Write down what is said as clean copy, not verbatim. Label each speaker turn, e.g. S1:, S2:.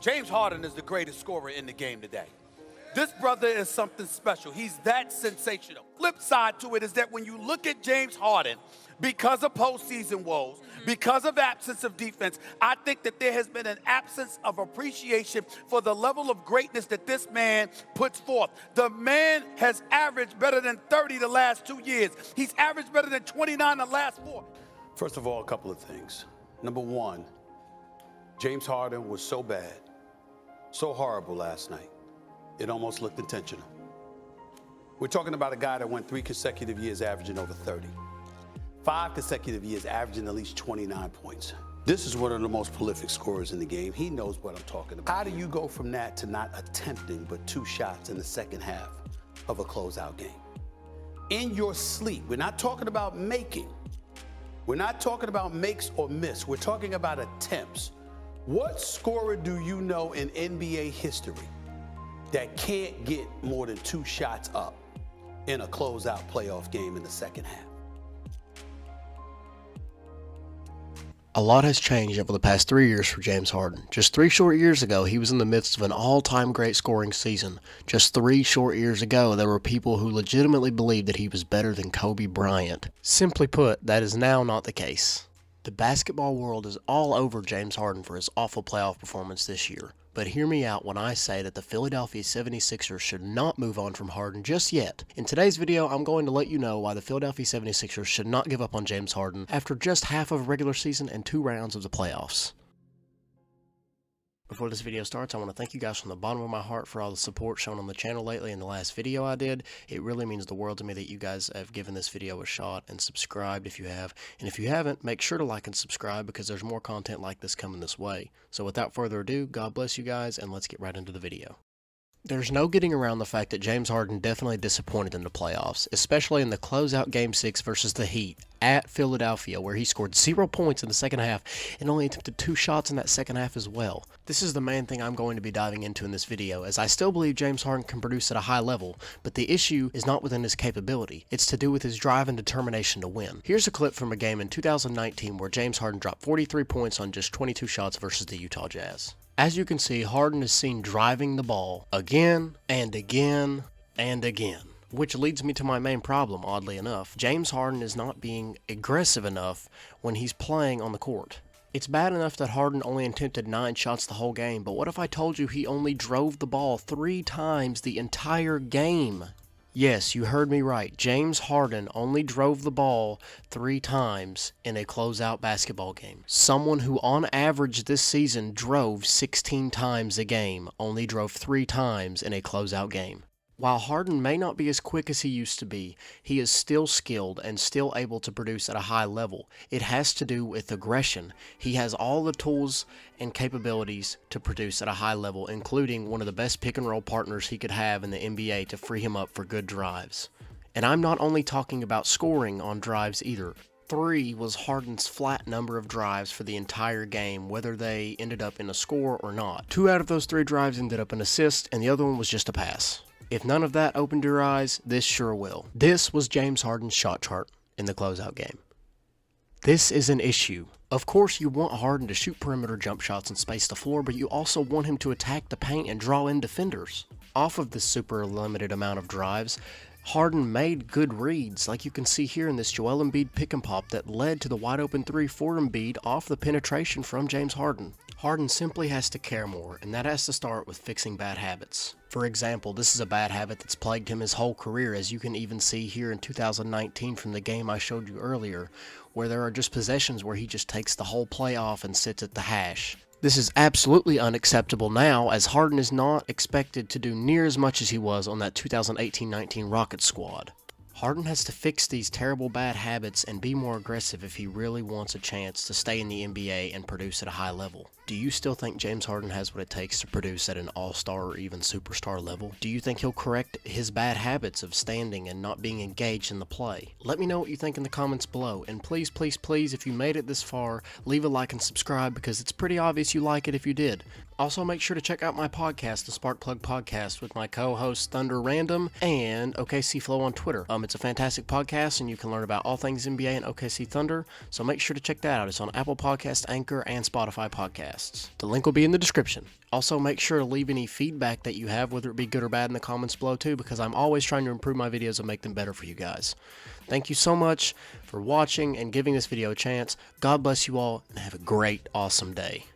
S1: James Harden is the greatest scorer in the game today. This brother is something special. He's that sensational. Flip side to it is that when you look at James Harden, because of postseason woes, because of absence of defense, I think that there has been an absence of appreciation for the level of greatness that this man puts forth. The man has averaged better than 30 the last 2 years. He's averaged better than 29 the last 4.
S2: First of all, a couple of things. Number one, James Harden was so bad, so horrible last night, it almost looked intentional. We're talking about a guy that went 3 consecutive years averaging over 30. 5 consecutive years averaging at least 29 points. This is one of the most prolific scorers in the game. He knows what I'm talking about. How do you go from that to not attempting but 2 shots in the second half of a closeout game? In your sleep, we're not talking about making. We're not talking about makes or miss. We're talking about attempts. What scorer do you know in NBA history that can't get more than 2 shots up in a closeout playoff game in the second half?
S3: A lot has changed over the past 3 years for James Harden. Just 3 short years ago, he was in the midst of an all-time great scoring season. Just 3 short years ago, there were people who legitimately believed that he was better than Kobe Bryant. Simply put, that is now not the case. The basketball world is all over James Harden for his awful playoff performance this year. But hear me out when I say that the Philadelphia 76ers should not move on from Harden just yet. In today's video, I'm going to let you know why the Philadelphia 76ers should not give up on James Harden after just half of a regular season and 2 rounds of the playoffs. Before this video starts, I want to thank you guys from the bottom of my heart for all the support shown on the channel lately in the last video I did. It really means the world to me that you guys have given this video a shot and subscribed if you have. And if you haven't, make sure to like and subscribe because there's more content like this coming this way. So without further ado, God bless you guys and let's get right into the video. There's no getting around the fact that James Harden definitely disappointed in the playoffs, especially in the closeout Game 6 versus the Heat at Philadelphia, where he scored 0 points in the second half and only attempted 2 shots in that second half as well. This is the main thing I'm going to be diving into in this video, as I still believe James Harden can produce at a high level, but the issue is not within his capability. It's to do with his drive and determination to win. Here's a clip from a game in 2019 where James Harden dropped 43 points on just 22 shots versus the Utah Jazz. As you can see, Harden is seen driving the ball again and again and again. Which leads me to my main problem, oddly enough. James Harden is not being aggressive enough when he's playing on the court. It's bad enough that Harden only attempted 9 shots the whole game, but what if I told you he only drove the ball 3 times the entire game? Yes, you heard me right. James Harden only drove the ball 3 times in a closeout basketball game. Someone who on average this season drove 16 times a game only drove 3 times in a closeout game. While Harden may not be as quick as he used to be, he is still skilled and still able to produce at a high level. It has to do with aggression. He has all the tools and capabilities to produce at a high level, including one of the best pick and roll partners he could have in the NBA to free him up for good drives. And I'm not only talking about scoring on drives either. 3 was Harden's flat number of drives for the entire game, whether they ended up in a score or not. 2 out of those 3 drives ended up in assists, and the other one was just a pass. If none of that opened your eyes, this sure will. This was James Harden's shot chart in the closeout game. This is an issue. Of course, you want Harden to shoot perimeter jump shots and space the floor, but you also want him to attack the paint and draw in defenders. Off of this super limited amount of drives, Harden made good reads, like you can see here in this Joel Embiid pick and pop that led to the wide open 3 for Embiid off the penetration from James Harden. Harden simply has to care more, and that has to start with fixing bad habits. For example, this is a bad habit that's plagued him his whole career, as you can even see here in 2019 from the game I showed you earlier, where there are just possessions where he just takes the whole play off and sits at the hash. This is absolutely unacceptable now, as Harden is not expected to do near as much as he was on that 2018-19 Rockets squad. Harden has to fix these terrible bad habits and be more aggressive if he really wants a chance to stay in the NBA and produce at a high level. Do you still think James Harden has what it takes to produce at an all-star or even superstar level? Do you think he'll correct his bad habits of standing and not being engaged in the play? Let me know what you think in the comments below, and please, please, please, if you made it this far, leave a like and subscribe because it's pretty obvious you like it if you did. Also, make sure to check out my podcast, the Spark Plug Podcast, with my co-hosts Thunder Random and OKC Flow on Twitter. It's a fantastic podcast, and you can learn about all things NBA and OKC Thunder, so make sure to check that out. It's on Apple Podcast, Anchor, and Spotify Podcasts. The link will be in the description. Also, make sure to leave any feedback that you have, whether it be good or bad, in the comments below too, because I'm always trying to improve my videos and make them better for you guys. Thank you so much for watching and giving this video a chance. God bless you all, and have a great, awesome day.